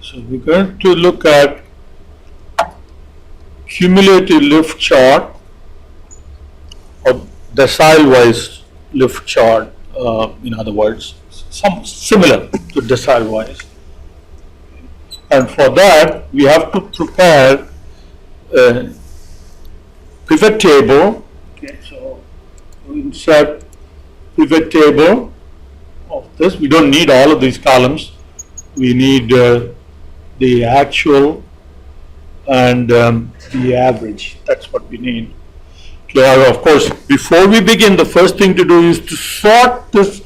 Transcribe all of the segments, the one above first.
So we're going to look at cumulative lift chart or decile-wise lift chart, in other words, some similar to decile-wise. And for that, we have to prepare a pivot table. Okay, so we insert pivot table of this. We don't need all of these columns. We need the actual and the average. That's what we need. Okay, of course, before we begin, the first thing to do is to sort this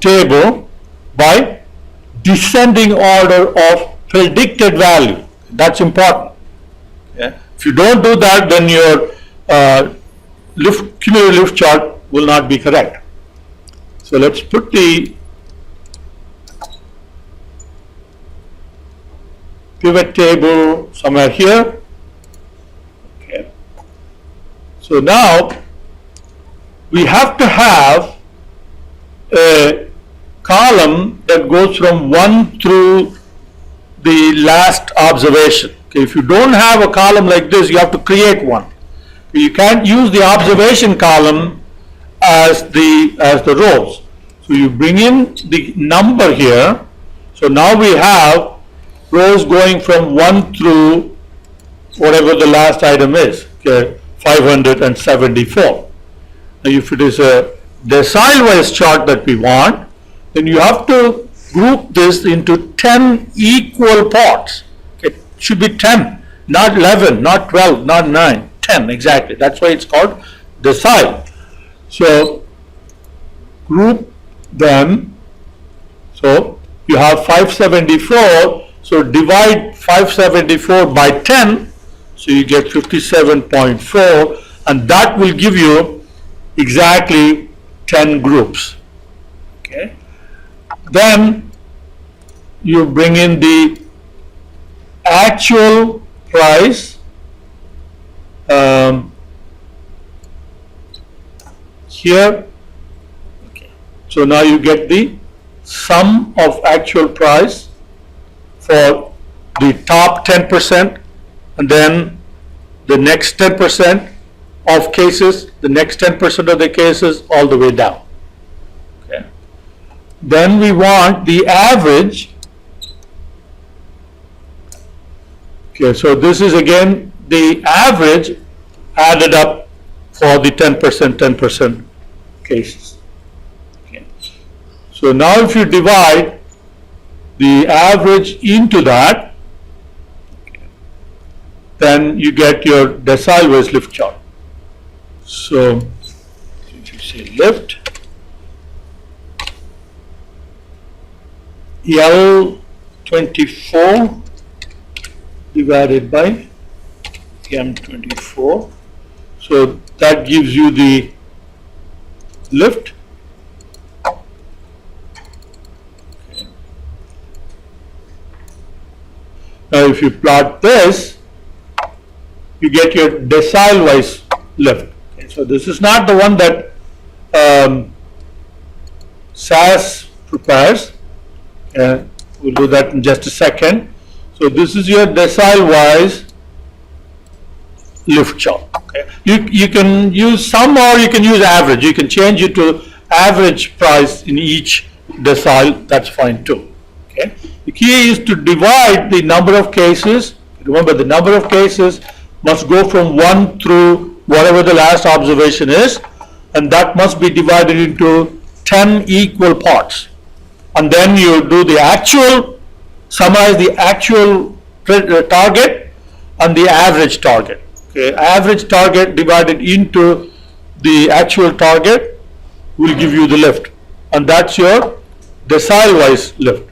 table by descending order of predicted value. That's important. Okay? If you don't do that, then your cumulative lift chart will not be correct. So let's put the pivot table somewhere here. Okay. So now we have to have a column that goes from 1 through the last observation. Okay. If you don't have a column like this, you have to create one. You can't use the observation column as the rows. So you bring in the number here. So now we have rows going from 1 through whatever the last item is, okay, 574. Now if it is a decile-wise chart that we want, then you have to group this into 10 equal parts. Okay, it should be 10, not 11, not 12, not 9, 10 exactly. That's why it's called decile. So group them. So you have 574. So divide 574 by 10, so you get 57.4, and that will give you exactly 10 groups. Okay. Then you bring in the actual price here. Okay. So now you get the sum of actual price for the top 10%, and then the next 10% of cases, the next 10% of the cases, all the way down. Okay. Then we want the average. Okay, so this is again the average added up for the 10% cases. Okay. So now if you divide the average into that, then you get your decile-wise lift chart. So if you say lift L24 divided by M24, so that gives you the lift. Now if you plot this, you get your decile-wise lift. Okay, so this is not the one that SAS prepares. We'll do that in just a second. So this is your decile-wise lift chart. Okay. You can use sum or you can use average. You can change it to average price in each decile. That's fine too. Okay. The key is to divide the number of cases. Remember, the number of cases must go from 1 through whatever the last observation is, and that must be divided into 10 equal parts. And then you do the actual, summarize the actual target and the average target. Okay. Average target divided into the actual target will give you the lift, and that's your decile-wise lift.